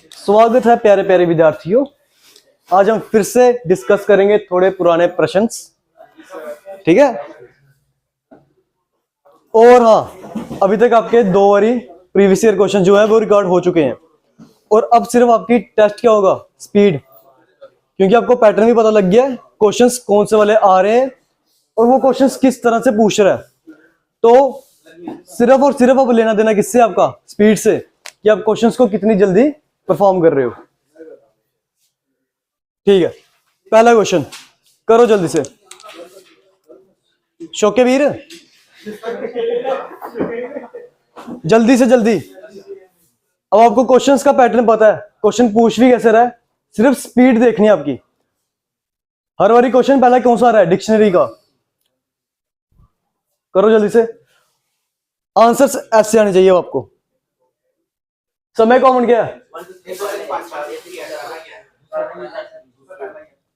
स्वागत है प्यारे प्यारे विद्यार्थियों। आज हम फिर से डिस्कस करेंगे थोड़े पुराने प्रश्न, ठीक है। और हाँ, अभी तक आपके 2 बारी प्रीवियस ईयर क्वेश्चन जो है वो रिकॉर्ड हो चुके हैं और अब सिर्फ आपकी टेस्ट क्या होगा, स्पीड, क्योंकि आपको पैटर्न भी पता लग गया है, क्वेश्चंस कौन से वाले आ रहे हैं और वो क्वेश्चंस किस तरह से पूछ रहा है। तो सिर्फ और सिर्फ अब लेना देना किससे, आपका स्पीड से, कि आप क्वेश्चंस को कितनी जल्दी परफॉर्म कर रहे हो। ठीक है, पहला क्वेश्चन करो जल्दी से, शौके वीर, जल्दी से जल्दी। अब आपको क्वेश्चंस का पैटर्न पता है, क्वेश्चन पूछ भी कैसे रहा है, सिर्फ स्पीड देखनी है आपकी। हर बारी क्वेश्चन पहला कौन सा आ रहा है, डिक्शनरी का। करो जल्दी से, आंसर्स ऐसे आने चाहिए आपको। समय कॉमन क्या है,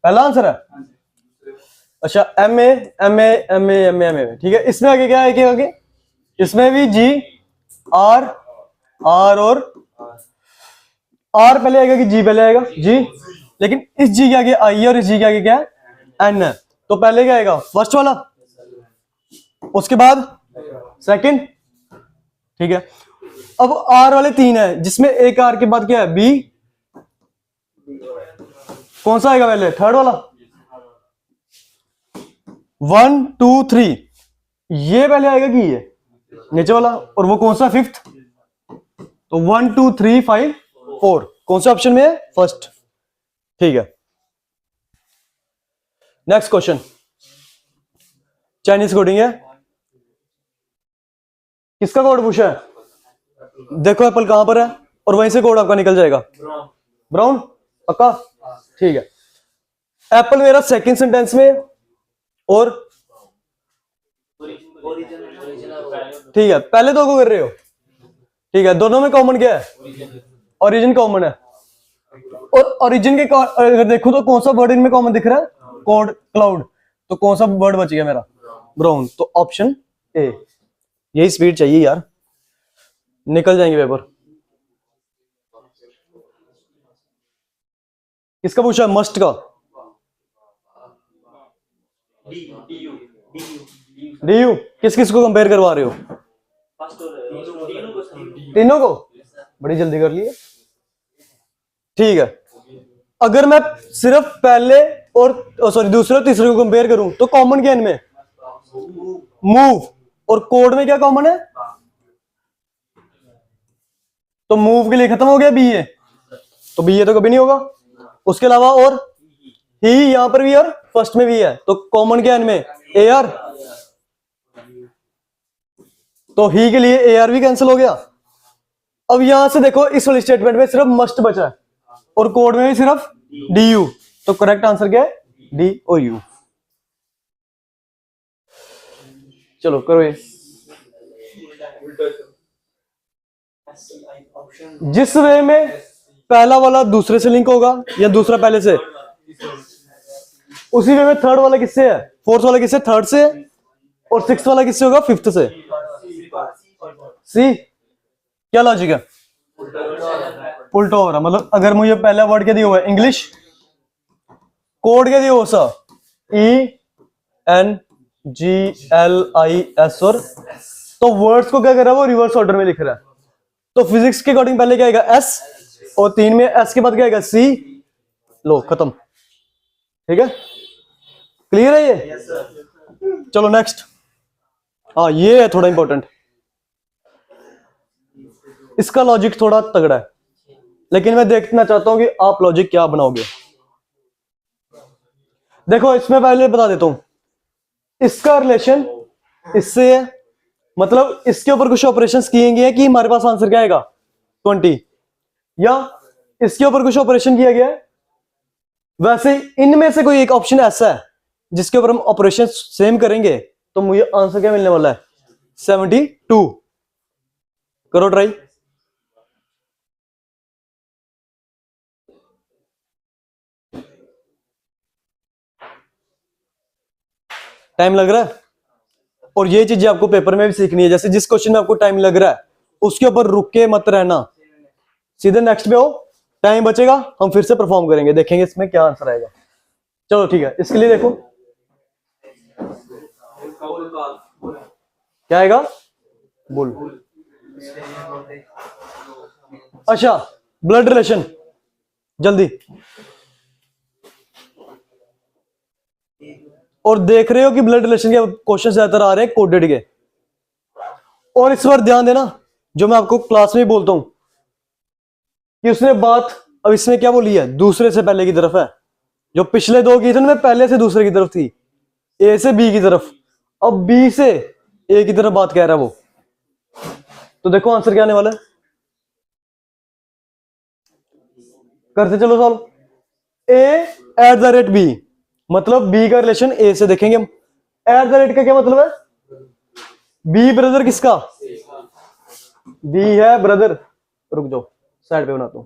पहला आंसर है। अच्छा, M A M A M A M A M A, ठीक है। इसमें आगे क्या है, क्या आगे, इसमें भी जी आर आर और आर पहले आएगा कि जी पहले आएगा, जी, लेकिन इस जी के आगे आई है और इस जी के आगे क्या है, एन है। तो पहले क्या आएगा, फर्स्ट वाला, उसके बाद सेकंड, ठीक है। अब आर वाले 3 है, जिसमें एक आर के बाद क्या है, बी, कौन सा आएगा पहले, थर्ड वाला, 1 2 3, ये पहले आएगा कि ये नीचे वाला, और वो कौन सा, फिफ्थ। तो 1 2 3 5 4 कौन सा ऑप्शन में है, फर्स्ट, ठीक है। नेक्स्ट क्वेश्चन चाइनीज कोडिंग है। किसका कोड पूछा है, देखो एप्पल कहां पर है और वहीं से कोड आपका निकल जाएगा, ब्राउन, पक्का, ठीक है। एप्पल मेरा सेकंड सेंटेंस में और ठीक है, पहले 2 को कर रहे हो, ठीक है। दोनों में कॉमन क्या है, ओरिजिन कॉमन है। और ओरिजिन के अगर देखो तो कौन सा वर्ड इनमें कॉमन दिख रहा है, कोड, क्लाउड, तो कौन सा वर्ड बच गया मेरा, ब्राउन। तो ऑप्शन ए, यही स्पीड चाहिए यार, निकल जाएंगे पेपर। किसका पूछा है, मस्ट का, डीयू। किस किस को कंपेयर करवा रहे हो, तीनों को, बड़ी जल्दी कर लिए, ठीक है। अगर मैं सिर्फ पहले और सॉरी दूसरे और तीसरे को कंपेयर करूं तो कॉमन क्या इनमें, मूव, और कोड में क्या कॉमन है, तो मूव के लिए खत्म हो गया बी ए, तो बी ए तो कभी नहीं होगा। उसके अलावा और ही, यहां पर भी और फर्स्ट में भी है, तो कॉमन क्या है इनमें, ए आर, तो ही के लिए ए आर भी कैंसिल हो गया। अब यहां से देखो, इस वाली स्टेटमेंट में सिर्फ मस्ट बचा है और कोड में भी सिर्फ डी यू, तो करेक्ट आंसर क्या है, डी और यू। चलो करो ये, जिस वे में पहला वाला दूसरे से लिंक होगा या दूसरा पहले से, उसी वे में थर्ड वाला किससे है, फोर्थ वाला किससे, थर्ड से, और सिक्स्थ वाला किससे होगा, फिफ्थ से। सी, क्या लॉजिक है, उल्टा हो रहा, मतलब अगर मुझे पहला वर्ड क्या दिया हुआ है, इंग्लिश, कोड क्या दिया हुआ सा, E N G L I S, और तो वर्ड्स को क्या कर रहा है, वो रिवर्स ऑर्डर में लिख रहा है। तो फिजिक्स के अकॉर्डिंग पहले क्या आएगा, एस, और 3 में एस के बाद क्या आएगा, सी, लो खत्म, ठीक है, क्लियर है ये। चलो नेक्स्ट, हाँ ये है थोड़ा इंपॉर्टेंट, इसका लॉजिक थोड़ा तगड़ा है, लेकिन मैं देखना चाहता हूं कि आप लॉजिक क्या बनाओगे। देखो इसमें पहले बता देता हूं, इसका रिलेशन इससे है, मतलब इसके ऊपर कुछ ऑपरेशंस किए गए हैं कि हमारे पास आंसर क्या आएगा, 20, या इसके ऊपर कुछ ऑपरेशन किया गया है। वैसे इनमें से कोई एक ऑप्शन ऐसा है जिसके ऊपर हम ऑपरेशन सेम करेंगे तो मुझे आंसर क्या मिलने वाला है, 72। करो ट्राई, टाइम लग रहा है, और ये चीजें आपको पेपर में भी सीखनी है। जैसे जिस क्वेश्चन में आपको टाइम लग रहा है उसके ऊपर रुक के मत रहना, सीधे नेक्स्ट पे हो टाइम बचेगा, हम फिर से परफॉर्म करेंगे, देखेंगे इसमें क्या आंसर आएगा। चलो ठीक है, इसके लिए देखो क्या आएगा, बुल। अच्छा, ब्लड रिलेशन, जल्दी। और देख रहे हो कि ब्लड रिलेशन के क्वेश्चन ज्यादातर आ रहे हैं कोडेड के। और इस बार ध्यान देना, जो मैं आपको क्लास में बोलता हूं कि उसने बात अब इसमें क्या बोली है, दूसरे से पहले की तरफ है। जो पिछले दो की थी ना, पहले से दूसरे की तरफ थी, ए से बी की तरफ, अब बी से ए की तरफ बात कह रहा है वो। तो देखो आंसर क्या आने वाला है, करते चलो solve. A at the rate B, मतलब बी का रिलेशन ए से देखेंगे हम। एट द रेट का क्या मतलब है, बी ब्रदर किसका, बी है ब्रदर, रुक जाओ साइड पे बनाता हूं।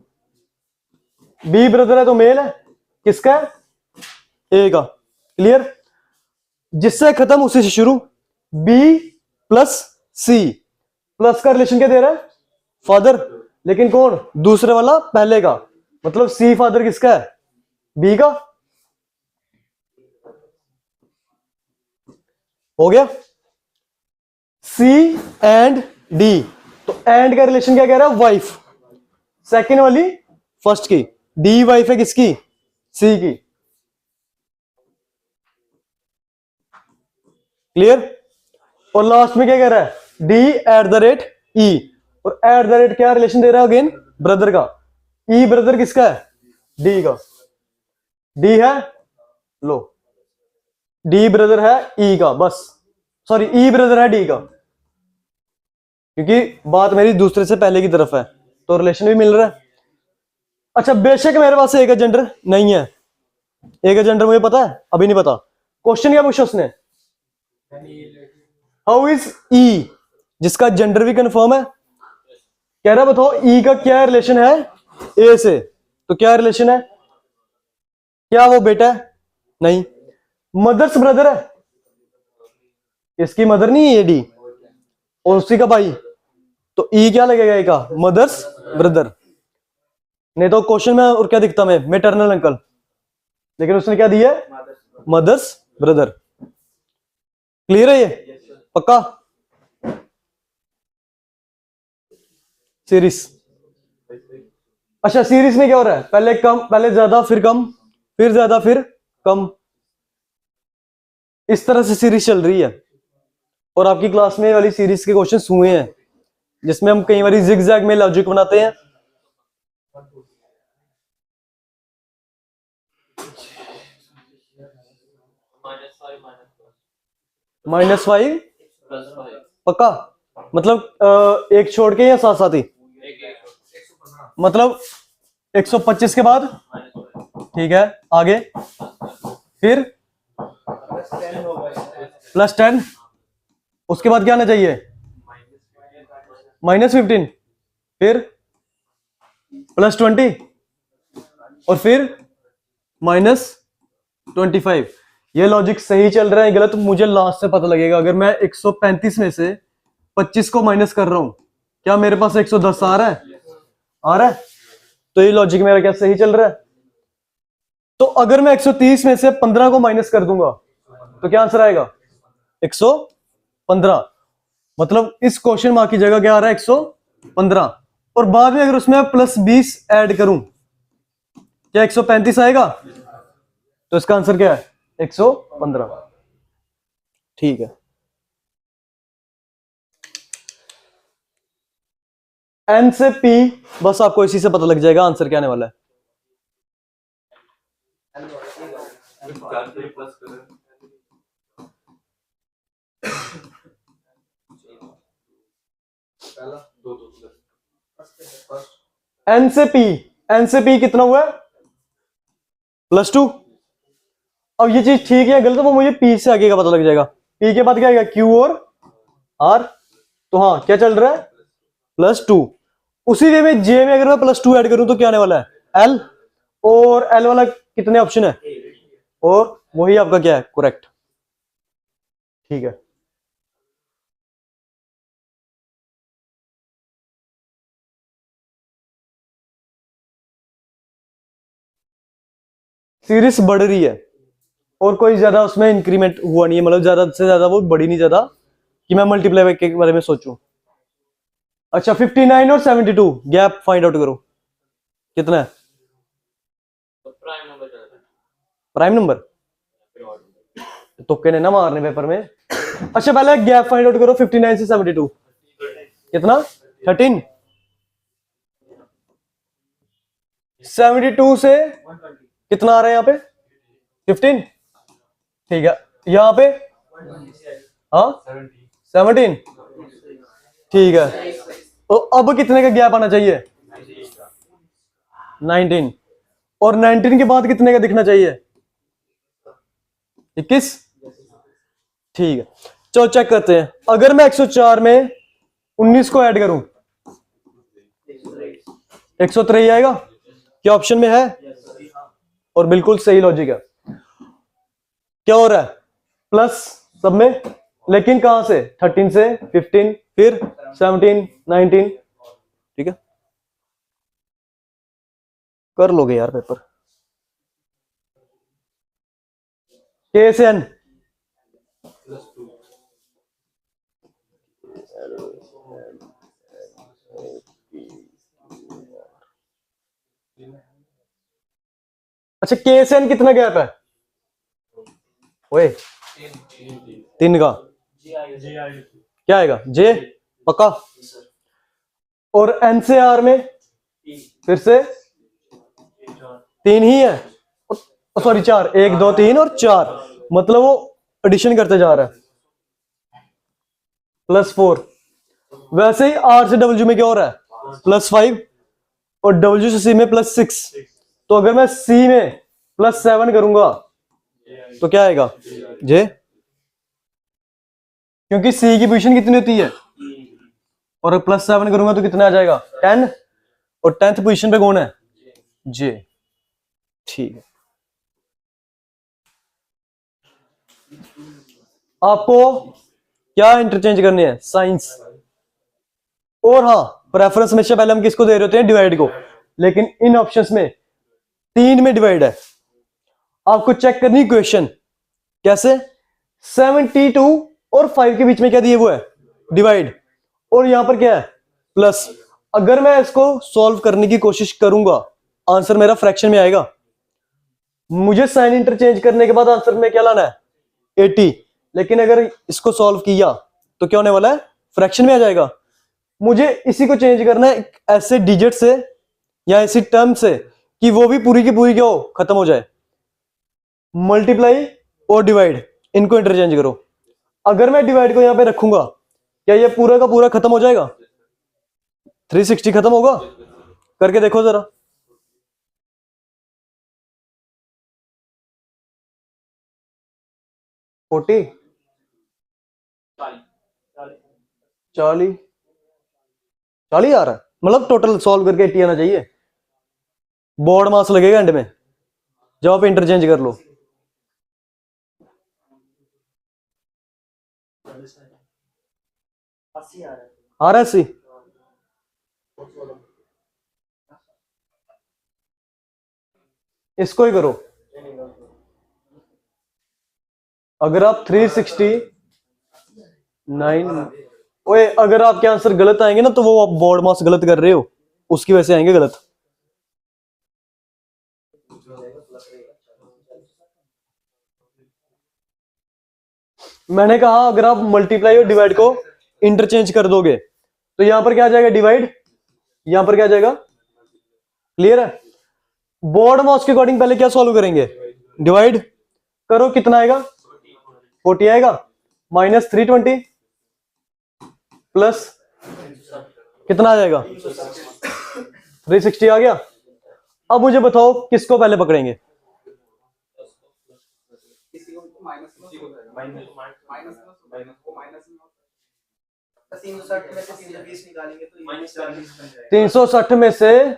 बी ब्रदर है तो मेल है, किसका है, ए का। क्लियर, जिससे खत्म उसी से शुरू। बी प्लस सी, प्लस का रिलेशन क्या दे रहा है, फादर, लेकिन कौन, दूसरे वाला पहले का, मतलब सी फादर किसका है, बी का। हो गया, सी एंड डी, तो एंड का रिलेशन क्या कह रहा है, वाइफ, सेकेंड वाली फर्स्ट की, डी वाइफ है किसकी, सी की। क्लियर, और लास्ट में क्या कह रहा है, डी एट द रेट ई, और एट द रेट क्या रिलेशन दे रहा है अगेन, ब्रदर का। ई ब्रदर किसका है, डी का। डी है, लो, डी ब्रदर है ई का, बस, सॉरी ई ब्रदर है डी का, क्योंकि बात मेरी दूसरे से पहले की तरफ है, तो रिलेशन भी मिल रहा है। अच्छा, बेशक मेरे पास एक जेंडर नहीं है, एक जेंडर मुझे पता है, अभी नहीं पता। क्वेश्चन क्या पूछा उसने, हाउ इज ई, जिसका जेंडर भी कंफर्म है, कह रहा बताओ ई का क्या रिलेशन है ए से, तो क्या रिलेशन है, क्या वो बेटा है, नहीं, मदर्स ब्रदर है, इसकी मदर नहीं है ये डी, और उसी का भाई, तो ई क्या लगेगा, ए का मदर्स ब्रदर। नहीं तो क्वेश्चन में और क्या दिखता मैं, मेटरनल अंकल, लेकिन उसने क्या दिया, मदर्स ब्रदर। क्लियर है ये, पक्का। सीरीज, अच्छा सीरीज में क्या हो रहा है, पहले कम, पहले ज्यादा, फिर कम, फिर ज्यादा, फिर कम, इस तरह से सीरीज चल रही है। और आपकी क्लास में वाली सीरीज के क्वेश्चन हुए हैं, जिसमें हम कई बार जिग जैग में लॉजिक बनाते हैं। -5 पक्का, मतलब एक छोड़ के या साथ साथ ही, मतलब 125 के बाद, ठीक है, आगे फिर +10, उसके बाद क्या आना चाहिए, -15, फिर +20, और फिर -25। ये लॉजिक सही चल रहा है गलत मुझे लास्ट से पता लगेगा। अगर मैं 135 में से 25 को माइनस कर रहा हूं, क्या मेरे पास 110 आ रहा है, आ रहा है, तो ये लॉजिक मेरा क्या सही चल रहा है। तो अगर मैं 130 में से 15 को माइनस कर दूंगा, तो क्या आंसर आएगा, 115। मतलब इस क्वेश्चन मार्क की जगह क्या आ रहा है, 115, और बाद में अगर उसमें +20 ऐड करूं, क्या 135 आएगा, तो इसका आंसर क्या है, 115। ठीक है, एन से पी, बस आपको इसी से पता लग जाएगा आंसर क्या आने वाला है। एन से पी, एन से पी कितना हुआ है, +2। अब ये चीज ठीक है गलत, वो मुझे पी से आगे का पता लग जाएगा। पी के बाद क्या आएगा, क्यू और आर, तो हाँ क्या चल रहा है, +2। उसी वे में जे में अगर मैं +2 ऐड करूं तो क्या आने वाला है, एल, और एल वाला कितने ऑप्शन है, और वही आपका क्या है, करेक्ट। ठीक है। सीरीज बढ़ रही है और कोई ज्यादा उसमें इंक्रीमेंट हुआ नहीं है, मतलब ज्यादा से ज्यादा वो बढ़ी नहीं ज्यादा कि मैं मल्टीप्लाई के बारे में सोचूं। अच्छा 59 और 72 गैप फाइंड आउट करो कितना है। प्राइम नंबर तुक्के ने ना मारने पेपर में। अच्छा पहले गैप फाइंड आउट करो 59 से 72 कितना 13। 72 से कितना आ रहा है यहाँ पे 15। ठीक है यहाँ पे हाँ 17। ठीक है तो अब कितने का गैप आना चाहिए 19 और 19 के बाद कितने का दिखना चाहिए 21। ठीक है चलो चेक करते हैं। अगर मैं 104 में 19 को ऐड करूं 103 आएगा क्या ऑप्शन में है और बिल्कुल सही लॉजिक है। क्या हो रहा है प्लस सब में लेकिन कहां से 13 से 15 फिर 17 19। ठीक है कर लोगे यार पेपर के से एन। अच्छा के से एन कितना गैप है ओए 3 का क्या आएगा जे पक्का। और एन से आर में फिर से 3 ही है सॉरी 4 1 2 3 और 4 मतलब वो एडिशन करते जा रहा है +4। वैसे ही आर से डब्ल्यू में क्या हो रहा है +5 और डब्ल्यू से सी में +6। तो अगर मैं सी में +7 करूंगा तो क्या आएगा जे क्योंकि सी की पोजीशन कितनी होती है और +7 करूंगा तो कितना आ जाएगा 10 और 10th पोजीशन पे कौन है जे। ठीक है आपको क्या इंटरचेंज करने हैं साइंस और हाँ प्रेफरेंस में से पहले हम किसको दे रहे होते हैं डिवाइड को लेकिन इन ऑप्शंस में 3 में डिवाइड है। आपको चेक करनी क्वेश्चन कैसे 72 और 5 के बीच में क्या दिए वो है डिवाइड और यहां पर क्या है प्लस। अगर मैं इसको सॉल्व करने की कोशिश करूंगा आंसर मेरा फ्रैक्शन में आएगा। मुझे साइन इंटरचेंज करने के बाद आंसर में क्या लाना है 80 लेकिन अगर इसको सॉल्व किया तो क्या होने वाला है फ्रैक्शन में आ जाएगा। मुझे इसी को चेंज करना है ऐसे डिजिट से या ऐसी टर्म से कि वो भी पूरी की पूरी क्या हो खत्म हो जाए। मल्टीप्लाई और डिवाइड इनको इंटरचेंज करो। अगर मैं डिवाइड को यहां पे रखूंगा क्या ये पूरा का पूरा खत्म हो जाएगा 360 खत्म होगा करके देखो जरा। फोर्टी 40 40 आ रहा है मतलब टोटल सॉल्व करके 80 आना चाहिए। बोर्ड मास लगेगा एंड में जब आप इंटरचेंज कर लो। आ रहा है 80। इसको ही करो। अगर आप 369 ओए अगर आपके आंसर गलत आएंगे ना तो वो आप बोर्ड मास गलत कर रहे हो उसकी वजह से आएंगे गलत। मैंने कहा अगर आप मल्टीप्लाई और डिवाइड को इंटरचेंज कर दोगे तो यहां पर क्या आ जाएगा डिवाइड यहां पर क्या आ जाएगा क्लियर है। बोर्ड मास के अकॉर्डिंग पहले क्या सॉल्व करेंगे डिवाइड करो कितना आएगा 40 आएगा -320 प्लस कितना आ जाएगा 360 आ गया। अब मुझे बताओ किसको पहले पकड़ेंगे -360 में से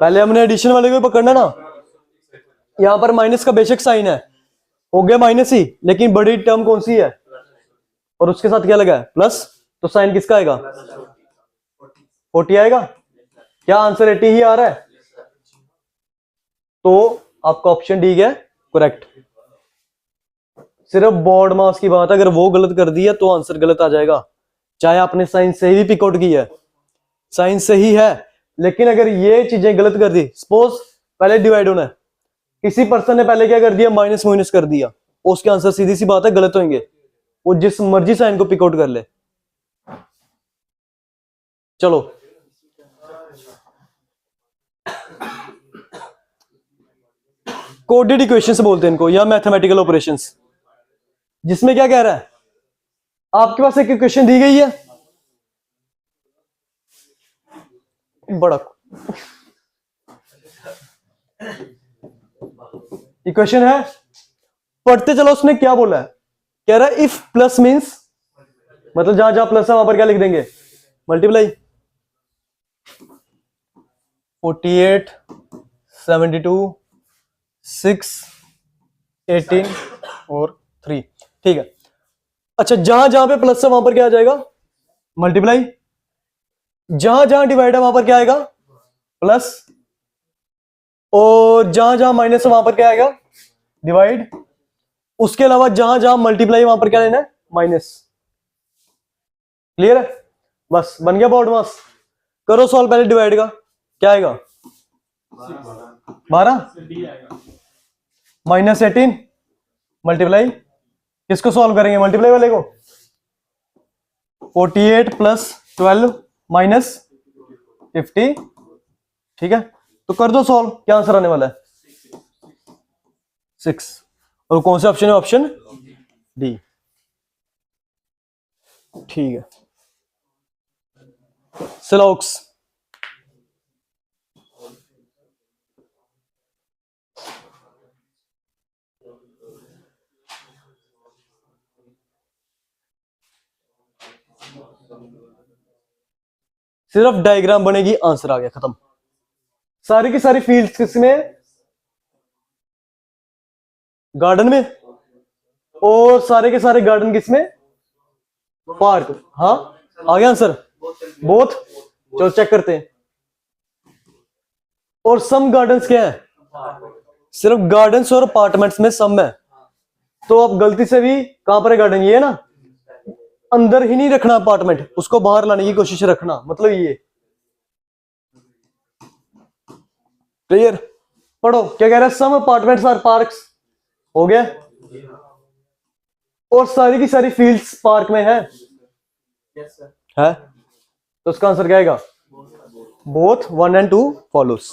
पहले हमने एडिशन वाले को पकड़ना ना। यहां पर माइनस का बेशक साइन है हो गया माइनस ही लेकिन बड़ी टर्म कौन सी है और उसके साथ क्या लगा है प्लस तो साइन किसका आएगा 40 आएगा। क्या आंसर 80 ही आ रहा है तो आपका ऑप्शन डी है करेक्ट। सिर्फ बोर्ड मास की बात है, अगर वो गलत कर दिया तो आंसर गलत आ जाएगा, चाहे आपने साइंस से ही पिकआउट की है, साइंस से ही है, लेकिन अगर ये चीजें गलत कर दी, सपोज पहले डिवाइड होना है, किसी पर्सन ने पहले क्या कर दिया, माइनस माइनस कर दिया, उसके आंसर सीधी सी बात है गलत होंगे, वो जिस मर्जी साइन को पिकआउट कर ले। चलो कोडेड इक्वेशंस बोलते हैं इनको, या मैथमेटिकल ऑपरेशंस, जिसमें क्या कह रहा है, आपके पास एक इक्वेशन दी गई है, बड़ा इक्वेशन है, पढ़ते चलो उसने क्या बोला है, कह रहा है इफ प्लस मींस, मतलब जहां जहां प्लस है वहां पर क्या लिख देंगे, मल्टीप्लाई 48 72 6 18 और 3, ठीक है। अच्छा जहां जहां पे प्लस है वहां पर क्या आ जाएगा, मल्टीप्लाई, जहां जहां डिवाइड है वहां पर क्या आएगा, प्लस, और जहां जहां माइनस है वहां पर क्या आएगा, डिवाइड, उसके अलावा जहां जहां मल्टीप्लाई वहां पर क्या लेना है, माइनस। क्लियर है, बस बन गया बोर्ड मास। करो सॉल्व पहले डिवाइड का, क्या आएगा 12 माइनस 18 मल्टीप्लाई, किसको सॉल्व करेंगे, मल्टीप्लाई वाले को, 48 प्लस 12 माइनस 50, ठीक है, तो कर दो सॉल्व, क्या आंसर आने वाला है 6, और कौन सा ऑप्शन है, ऑप्शन डी, ठीक है। सिलॉक्स सिर्फ डायग्राम बनेगी, आंसर आ गया, खत्म। सारी की सारी फील्ड्स किसमें, गार्डन में, और सारे के सारे गार्डन किसमें, पार्क, हाँ आ गया आंसर, बोथ, चलो चेक करते हैं। और सम गार्डन्स क्या है, सिर्फ गार्डन्स और अपार्टमेंट्स में सम है, तो आप गलती से भी, कहां पर है गार्डन, ये है ना, अंदर ही नहीं रखना अपार्टमेंट, उसको बाहर लाने की कोशिश रखना, मतलब ये। क्लियर, पढ़ो क्या कह रहा है, सम अपार्टमेंट्स आर पार्क्स, हो गया, और सारी की सारी फील्ड्स पार्क में है, है, तो उसका आंसर क्या आएगा, बोथ 1 and 2 फॉलोस,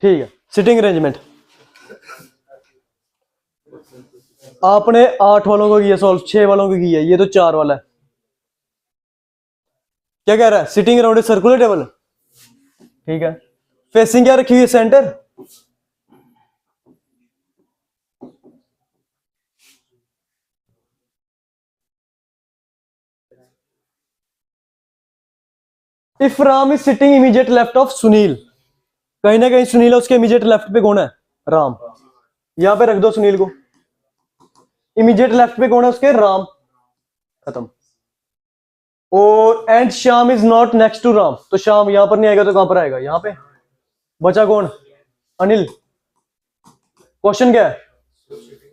ठीक है। सिटिंग अरेंजमेंट आपने 8 वालों को किया सॉल्व, 6 वालों को किया, ये तो 4 वाला है, क्या कह रहा है, sitting around a circular table, ठीक है, फेसिंग क्या रखी हुई है, centre, if Ram is sitting immediate left of Sunil, कहीं ना कहीं सुनील है, उसके इमीडिएट लेफ्ट पे कौन है, राम, यहां पे रख दो सुनील को, इमीडिएट लेफ्ट पे कौन है उसके, राम, खत्म। और and Shyam is not next to Ram, तो श्याम यहां पर नहीं आएगा तो कहां पर आएगा, यहां पे, बचा कौन, अनिल। क्वेश्चन क्या है,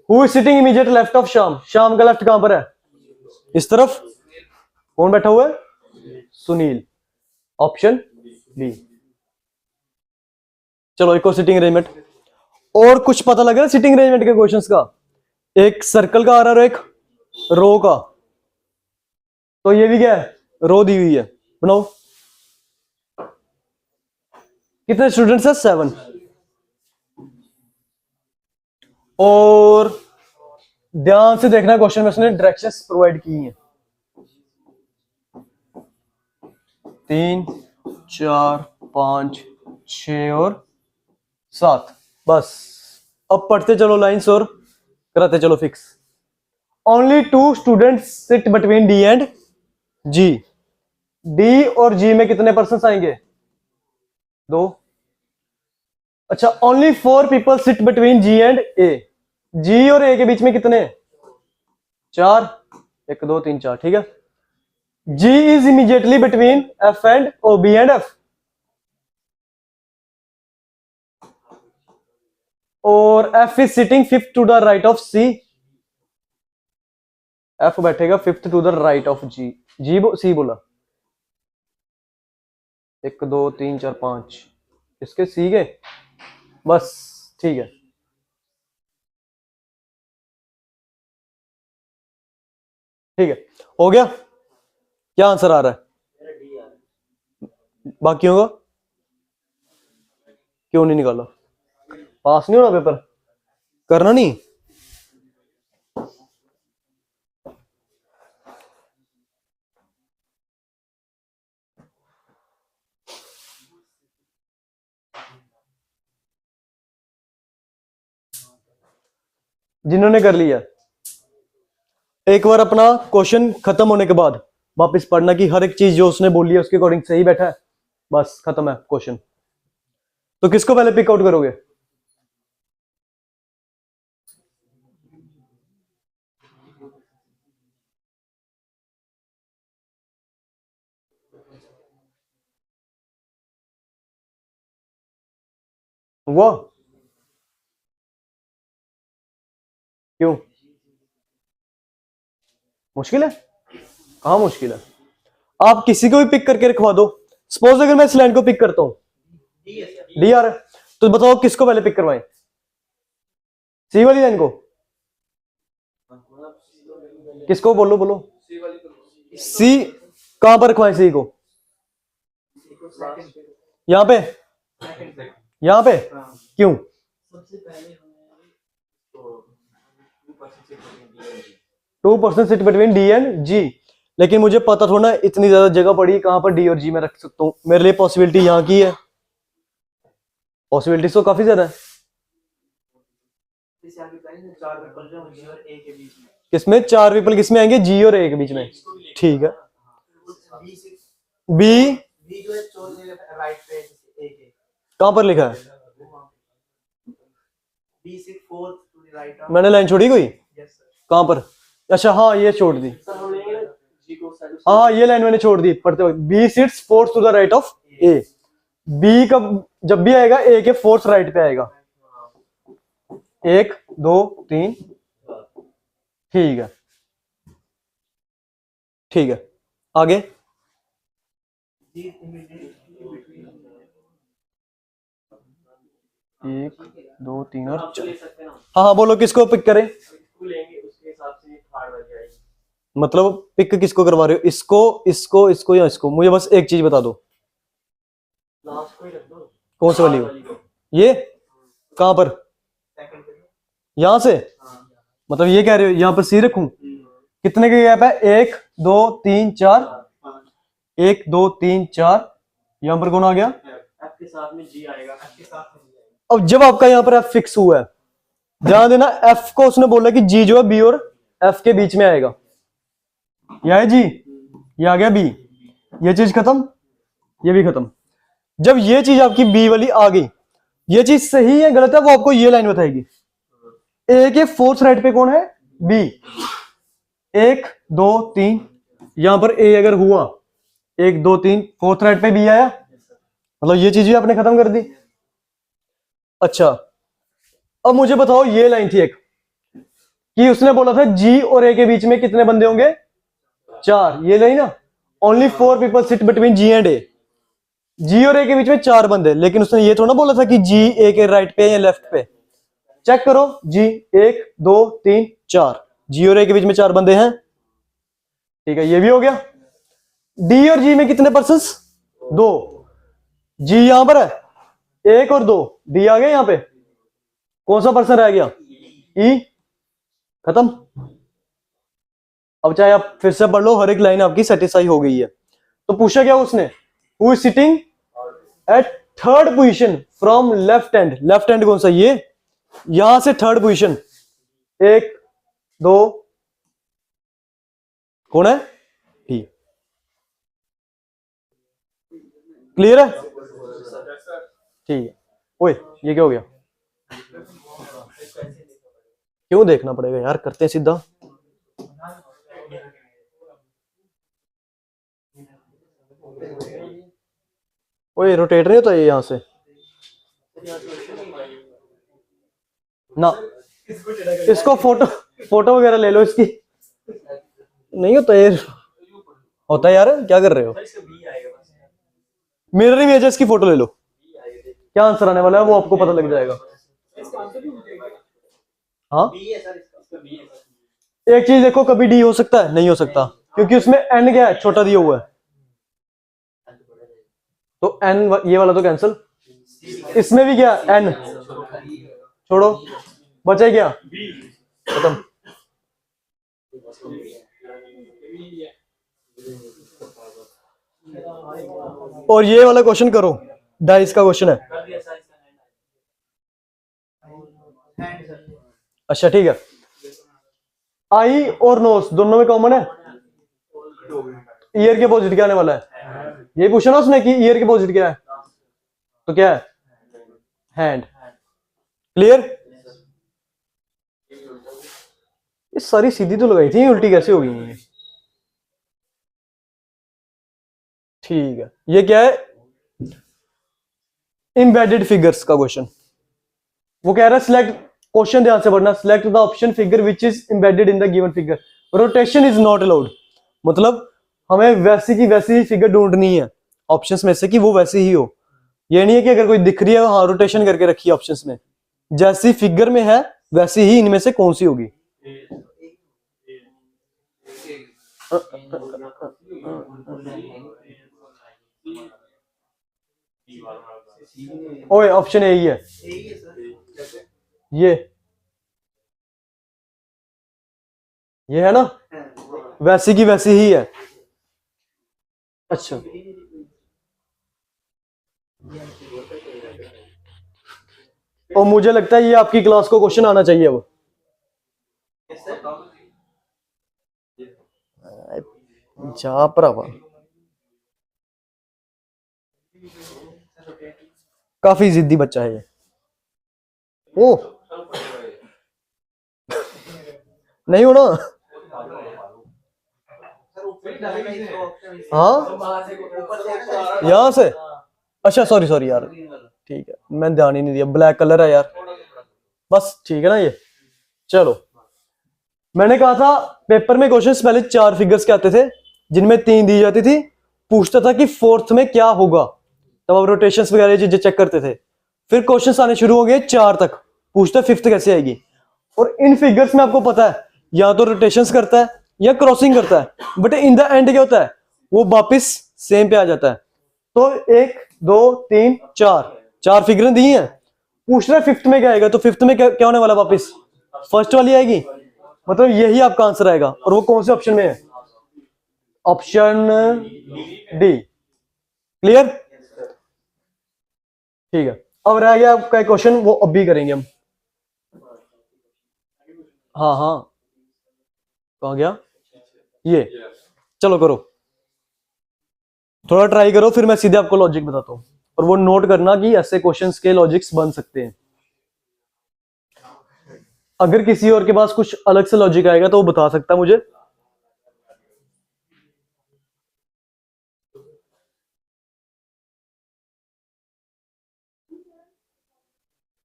who is sitting immediate left of Shyam, Shyam का लेफ्ट कहां पर है, इस तरफ, कौन बैठा हुआ है, सुनील, ऑप्शन बी। चलो एक और सिटिंग अरेंजमेंट, और कुछ पता लग रहा है सिटिंग अरेंजमेंट के क्वेश्चंस का, एक सर्कल का आ रहा है, एक रो का, तो ये भी क्या है, रो दी हुई है, बनाओ, कितने स्टूडेंट्स हैं, 7, और ध्यान से देखना क्वेश्चन में उसने डायरेक्शंस प्रोवाइड की हैं, 3 4 5 6 और 7, बस अब पढ़ते चलो लाइंस और कराते चलो fix. Only 2 students sit between D and G, D और जी में कितने पर्सन आएंगे, 2, अच्छा only 4 people sit between G and A, G और ए के बीच में कितने, 4, 1 2 3 4, ठीक है। G is immediately between F and O, B and F, और F is sitting fifth to the right of C। F बैठेगा fifth to the right of G। C बोला 1 2 3 4 5 इसके C के बस ठीक है। ठीक है हो गया। क्या आंसर आ रहा है बाकियों का? क्यों नहीं निकाला? पास नहीं होना पेपर? करना नहीं? जिन्होंने कर लिया एक बार अपना क्वेश्चन खत्म होने के बाद वापस पढ़ना कि हर एक चीज जो उसने बोली है उसके अकॉर्डिंग सही बैठा है, बस खत्म है क्वेश्चन। तो किसको पहले पिक आउट करोगे? वो क्यों मुश्किल है? कहां मुश्किल है? आप किसी को भी पिक करके रखवा दो। सपोज अगर मैं इस लाइन को पिक करता हूं, डी आर, तो बताओ किसको पहले पिक करवाएं? सी वाली लाइन को? किसको? बोलो बोलो। सी कहां पर रखवाएं? सी को यहां पे? यहां पे क्यों? 2% सिट बिटवीन डी एंड जी। लेकिन मुझे पता थोड़ा ना इतनी ज्यादा जगह पड़ी कहां पर डी और जी में रख सकता हूं। मेरे लिए पॉसिबिलिटी यहां की है, पॉसिबिलिटीज तो काफी ज्यादा है। किसमें 4 पीपल किसमें आएंगे? जी और ए के बीच में। ठीक है। बी कहां पर लिखा है? मैंने लाइन छोड़ी कोई? कहां पर? अच्छा हाँ ये छोड़ दी। हाँ ये लाइन मैंने छोड़ दी पढ़ते हुए। B sits fourth to the right of A. B का जब भी आएगा ए के फोर्थ राइट पे आएगा। 1 2 3 ठीक है। ठीक है आगे। 1 2 3 और 4। हाँ हाँ बोलो किसको पिक करें? मतलब पिक किसको करवा रहे हो? इसको इसको इसको या इसको? मुझे बस एक चीज बता दो। कौन सी वाली हो? ये कहां पर? यहां से? मतलब ये कह रहे हो यहां पर सी रखूं? कितने के गैप है? 1 2 3 4। 1 2 3 4। यहां पर कौन आ गया? एफ के साथ में जी आएगा। अब जब आपका यहां पर एफ फिक्स हुआ है, ध्यान देना एफ को उसने बोला कि जी जो है बी और एफ के बीच में आएगा। यह है जी, ये आ गया बी। ये चीज खत्म, ये भी खत्म। जब ये चीज आपकी बी वाली आ गई, ये चीज सही है गलत है वो आपको ये लाइन बताएगी। ए के फोर्थ राइट पे कौन है? बी। 1 2 3 यहां पर ए अगर हुआ 1 2 3 फोर्थ राइट पे बी आया, मतलब ये चीज भी आपने खत्म कर दी। अच्छा अब मुझे बताओ ये लाइन थी एक कि उसने बोला था जी और ए के बीच में कितने बंदे होंगे? 4। ये लाइन ना only 4 people sit between G and A. G और ए के बीच में 4 बंदे, लेकिन उसने ये थोड़ा बोला था कि जी ए के राइट पे या लेफ्ट पे। चेक करो जी 1 2 3 4 जी और ए के बीच में 4 बंदे हैं। ठीक है ये भी हो गया। डी और जी में कितने पर्सन्स? 2। जी यहां पर है 1 और 2, डी आ गया यहां पे। कौन सा पर्सन रह गया? ई। खत्म। अब चाहे आप फिर से पढ़ लो, हर एक लाइन आपकी सेटिस्फाई हो गई है। तो पूछा क्या उसने? Who is sitting at third position from left hand. Left hand कौन सा? ये यहां से थर्ड पोजीशन। 1 2 कौन है? डी। क्लियर है? ठीक है। ओए ये क्या हो गया? क्यों देखना पड़ेगा यार, करते हैं सीधा। ओए रोटेट नहीं होता ये यहां से? ना, इसको फोटो फोटो वगैरह ले लो इसकी। नहीं होता ये, होता है यार, क्या कर रहे हो? मिरर इमेज इसकी फोटो ले लो, क्या आंसर आने वाला है वो आपको पता लग जाएगा। हाँ, एक चीज देखो, कभी डी हो सकता है? नहीं हो सकता, क्योंकि उसमें एन क्या है, छोटा दिया हुआ है, तो एन ये वाला तो कैंसिल। इसमें भी क्या, एन छोड़ो, बचा क्या, खत्म। और ये वाला क्वेश्चन करो, डाइस का क्वेश्चन है। अच्छा ठीक है, आई और नोस दोनों में कॉमन है, ईयर के अपोजिट क्या आने वाला है? ये पूछा ना उसने कि ईयर के अपोजिट क्या है, तो क्या है, हैंड। क्लियर? ये सारी सीधी तो लगाई थी, उल्टी कैसे हो गई है? ठीक है, ये क्या है, एम्बेडेड फिगर्स का क्वेश्चन। वो कह रहा है सिलेक्ट, क्वेश्चन ध्यान से पढ़ना, select the option figure which is embedded in the given figure, rotation is not allowed. मतलब हमें वैसी की वैसी ही फिगर ढूंढनी है ऑप्शंस में से कि वो वैसी ही हो। ये नहीं है कि अगर कोई दिख रही है हाँ रोटेशन करके रखी है ऑप्शंस में, जैसी फिगर में है वैसी ही इनमें से कौन सी होगी। ओए ऑप्शन ए ही है, ये है ना, वैसी की वैसी ही है। अच्छा, और मुझे लगता है ये आपकी क्लास को क्वेश्चन आना चाहिए अब। जा भरावा, काफी जिद्दी बच्चा है ये। ओ नहीं होना, हाँ यहां से, अच्छा सॉरी सॉरी यार, ठीक है मैं ध्यान ही नहीं दिया, ब्लैक कलर है यार, बस ठीक है ना ये। चलो, मैंने कहा था पेपर में क्वेश्चंस पहले 4 फिगर्स के आते थे जिनमें 3 दी जाती थी, पूछता था कि फोर्थ में क्या होगा, तब आप रोटेशंस वगैरह चीजें चेक करते थे। फिर क्वेश्चंस आने शुरू हो गए 4 तक, पूछता फिफ्थ कैसे आएगी। और इन फिगर्स में आपको पता है या तो रोटेशंस करता है या क्रॉसिंग करता है, बट इन द एंड क्या होता है, वो वापिस सेम पे आ जाता है। तो 1 2 3 4 फिगरें दी हैं, पूछ रहा है फिफ्थ में क्या आएगा, तो फिफ्थ में क्या होने वाला, वापिस फर्स्ट वाली आएगी, मतलब यही आपका आंसर आएगा। और वो कौन से ऑप्शन में है, ऑप्शन डी। क्लियर? ठीक है, अब रह गया आपका क्वेश्चन, वो अब भी करेंगे हम। हाँ हाँ, कहा गया ये, चलो करो, थोड़ा ट्राई करो, फिर मैं सीधे आपको लॉजिक बताता हूँ। और वो नोट करना कि ऐसे क्वेश्चंस के लॉजिक्स बन सकते हैं। अगर किसी और के पास कुछ अलग से लॉजिक आएगा तो वो बता सकता है मुझे।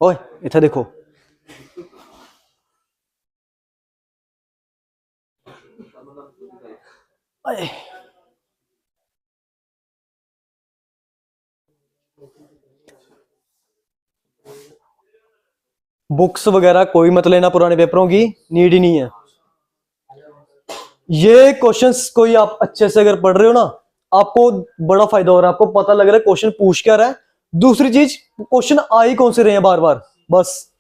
ओए इधर देखो, आए। बुक्स वगैरह कोई मत लेना, पुराने पेपरों की नीड ही नहीं है। ये क्वेश्चंस कोई आप अच्छे से अगर पढ़ रहे हो ना, आपको बड़ा फायदा हो रहा है, आपको पता लग रहा है क्वेश्चन पूछ क्या रहा है। दूसरी चीज, क्वेश्चन आ ही कौन से रहे हैं बार बार, बस।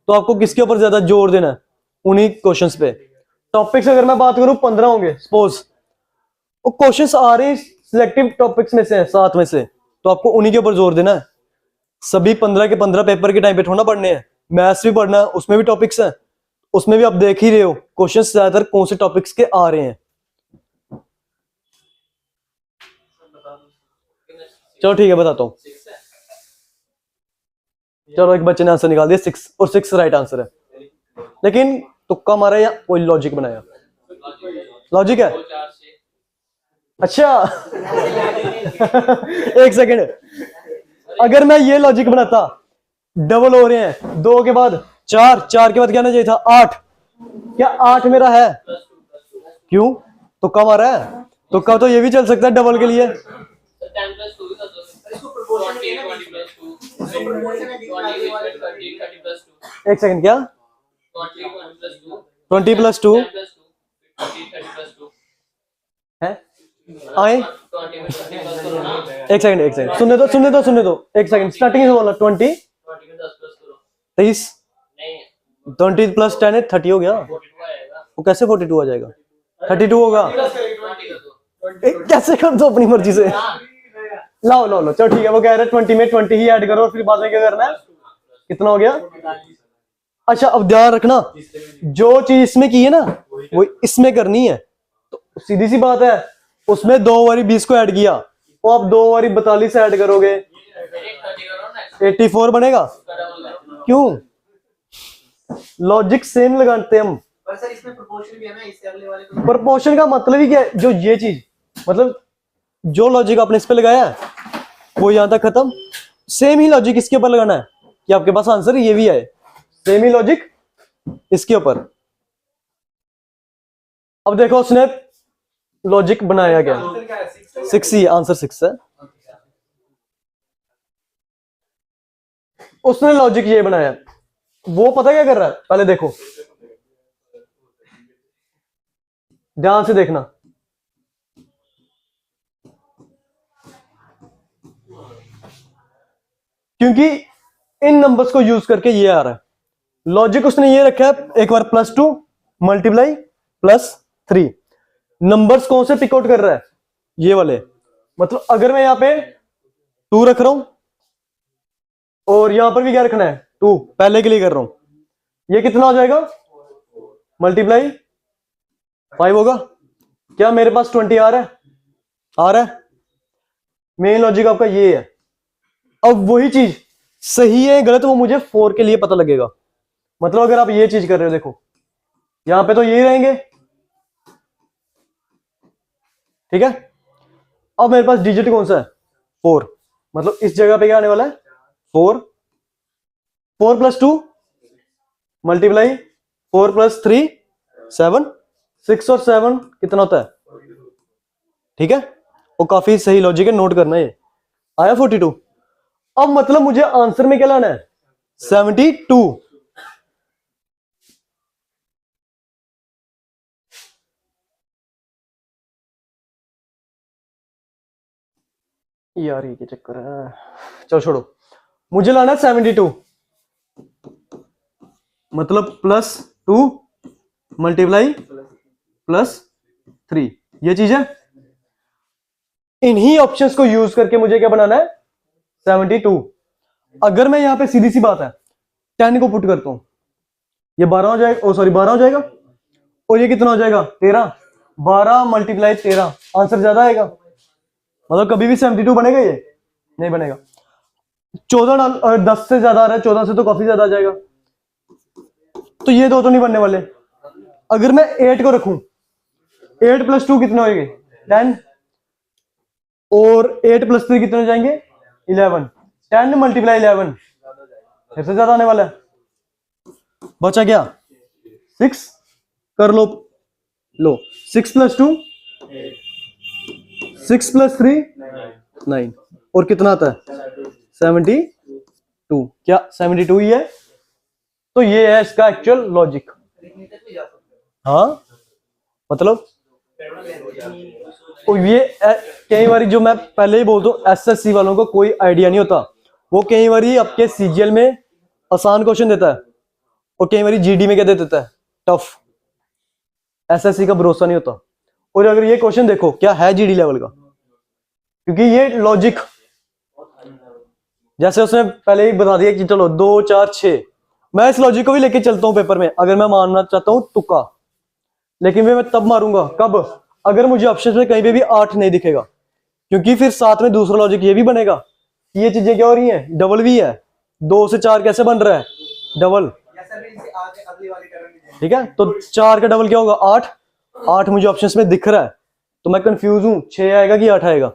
तो आपको किसके ऊपर ज्यादा जोर देना है, उन्हीं क्वेश्चंस पे। टॉपिक्स अगर मैं बात करूं 15 होंगे सपोज, वो क्वेश्चंस आ रहे हैं सिलेक्टिव टॉपिक्स में से, 7 में से, तो आपको उन्हीं के ऊपर जोर देना है। सभी 15 के 15 पेपर के टाइम पे थोड़ा पढ़ने हैं, मैथ्स भी पढ़ना है, उसमें भी टॉपिक्स हैं, उसमें भी आप देख ही रहे हो क्वेश्चंस ज्यादातर कौन से टॉपिक्स के आ रहे हैं। चलो ठीक है, बताता हूँ। चलो एक बच्चे ने आंसर निकाल दिया 6, और 6 राइट आंसर है, लेकिन तुक्का मारा या कोई लॉजिक बनाया? लॉजिक है, अच्छा। एक सेकंड, अगर मैं ये लॉजिक बनाता, डबल हो रहे हैं 2 के बाद 4, 4 के बाद क्या आना चाहिए था 8। क्या 8 मेरा है? क्यों? तुक्का मारा है? तुक्का तो ये भी चल सकता है डबल के लिए। एक सेकंड, क्या 20 + 2 है आए? एक सेकंड सुनने दो एक सेकंड। स्टार्टिंग से बोला 20 23 20 + 10 है 30 हो गया। वो कैसे 42 आ जाएगा? 32 होगा। कैसे कर दो अपनी मर्जी से। लाओ चलो ठीक है। वो कह रहे हैं 20 में 20 ही ऐड करो और फिर बाद में क्या करना है? कितना हो गया? अच्छा अब ध्यान रखना, जो चीज इसमें की है ना वो इसमें करनी है। तो सीधी सी बात है, उसमें 2 बारी 20 को ऐड किया, तो आप 2 बारी 42 ऐड करोगे 84 बनेगा। क्यों? लॉजिक सेम लगाते हैं हम। पर सर इसमें प्रोपोर्शन भी है ना, इससे अगले वाले को। प्रोपोर्शन का मतलब ही क्या है? जो ये चीज मतलब जो लॉजिक आपने इस पे लगाया है वो यहां तक खत्म। सेम ही लॉजिक इसके ऊपर लगाना है कि आपके पास आंसर ये भी आए। सेम ही लॉजिक इसके ऊपर। अब देखो उसने लॉजिक बनाया क्या? 6 ही आंसर 6 है। उसने लॉजिक ये बनाया, वो पता क्या कर रहा है? पहले देखो, ध्यान से देखना। क्योंकि इन नंबर्स को यूज करके ये आ रहा है लॉजिक। उसने ये रखा है एक बार +2 × +3। नंबर्स कौन से पिक आउट कर रहा है? ये वाले। मतलब अगर मैं यहां पे 2 रख रहा हूं और यहां पर भी क्या रखना है 2, पहले के लिए कर रहा हूं, ये कितना हो जाएगा? × 5 होगा। क्या मेरे पास 20 आ रहा है? आ रहा है। मेन लॉजिक आपका ये है। अब वही चीज सही है गलत वो मुझे 4 के लिए पता लगेगा। मतलब अगर आप ये चीज कर रहे हो, देखो यहां पे तो ये रहेंगे, ठीक है। अब मेरे पास डिजिट कौन सा है? 4। मतलब इस जगह पे क्या आने वाला है? 4 + 2 × 4 + 3 7 6 और 7 कितना होता है? ठीक है, वो काफी सही लॉजिक है, नोट करना। ये आया 42। अब मतलब मुझे आंसर में क्या लाना है? 72। यार ये क्या चक्कर है? चलो छोड़ो, मुझे लाना है 72। मतलब +2 × +3 ये चीज है। इन्हीं ऑप्शंस को यूज करके मुझे क्या बनाना है? 72। अगर मैं यहां पे सीधी सी बात है 10 को पुट करता हूं, ये 12 हो जाएगा। ओ सॉरी 12 हो जाएगा। और ये कितना हो जाएगा? 13। 12 × 13 आंसर ज्यादा आएगा। मतलब कभी भी 72 बनेगा? ये नहीं बनेगा। 14 10 से ज्यादा आ रहा है, 14 से तो काफी ज्यादा आ जाएगा। तो ये दो तो नहीं बनने वाले। अगर मैं 8 को रखूं, 8 + 2 कितने होंगे? 10। और 8 + 3 कितने हो जाएंगे? 11। 10 × 11 फिर से ज्यादा आने वाला है। बचा क्या? 6 कर लो। 6 + 2 6 + 3 9। और कितना आता है? 72। क्या 72 ही है? तो ये है इसका एक्चुअल लॉजिक। हाँ मतलब और ये कई बार जो मैं पहले ही बोलता हूँ, एसएससी वालों को कोई आइडिया नहीं होता। वो कई बार आपके सीजीएल में आसान क्वेश्चन देता है और कई बार जीडी में क्या दे देता है? टफ। एसएससी का भरोसा नहीं होता। और अगर ये क्वेश्चन देखो क्या है जीडी लेवल का, क्योंकि ये लॉजिक जैसे उसने पहले ही बता दिया कि चलो 2 4 6, मैं इस लॉजिक को भी लेके चलता हूं पेपर में अगर मैं मारना चाहता हूं तुक्का। लेकिन मैं तब मारूंगा कब? अगर मुझे ऑप्शन में कहीं पे भी 8 नहीं दिखेगा, क्योंकि फिर साथ में दूसरा लॉजिक ये भी बनेगा कि ये चीजें क्या हो रही हैं? डबल भी है। 2 से 4 कैसे बन रहा है? डबल। ठीक है, तो 4 का डबल क्या होगा? 8। 8 मुझे ऑप्शंस में दिख रहा है तो मैं कंफ्यूज हूं 6 आएगा कि 8 आएगा।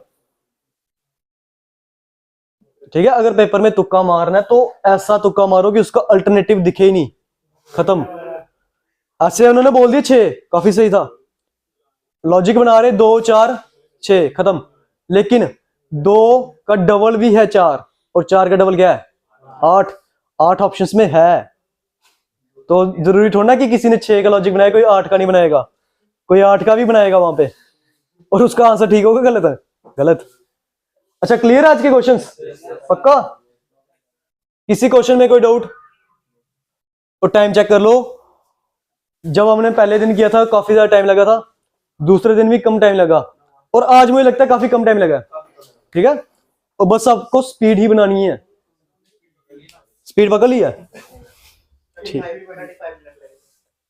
ठीक है, अगर पेपर में तुक्का मारना है तो ऐसा तुक्का मारो कि उसका अल्टरनेटिव दिखे ही नहीं। खत्म। ऐसे उन्होंने बोल दिया 6, काफी सही था। लॉजिक बना रहे 2 4 6 खत्म। लेकिन 2 का डबल भी है 4 और 4 का डबल क्या है 8। 8 ऑप्शंस में है, तो जरूरी थोड़ा ना कि किसी ने 6 का लॉजिक बनाया कोई 8 का नहीं बनाएगा, कोई 8 का भी बनाएगा वहां पे और उसका आंसर ठीक होगा गलत है, गलत। अच्छा क्लियर है आज के क्वेश्चंस? पक्का? किसी क्वेश्चन में कोई डाउट? तो टाइम चेक कर लो। जब हमने पहले दिन किया था काफी ज्यादा टाइम लगा था, दूसरे दिन भी कम टाइम लगा, और आज मुझे लगता है काफी कम टाइम लगा। ठीक है, और बस आपको स्पीड ही बनानी है। स्पीड पकड़ लिया? ठीक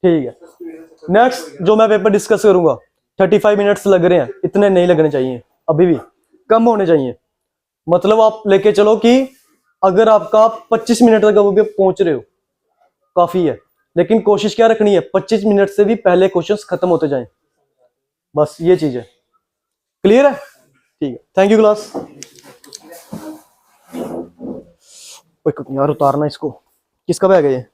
है। नेक्स्ट जो मैं पेपर डिस्कस करूंगा, 35 मिनट्स लग रहे हैं, इतने नहीं लगने चाहिए, अभी भी कम होने चाहिए। मतलब आप लेके चलो कि अगर आपका 25 मिनट तक अभी पहुंच रहे हो काफी है, लेकिन कोशिश क्या रखनी है 25 मिनट से भी पहले क्वेश्चंस खत्म होते जाएं, बस ये चीज है। क्लियर है? ठीक है, थैंक यू क्लास। यार उतारना इसको, किसका बैग है ये?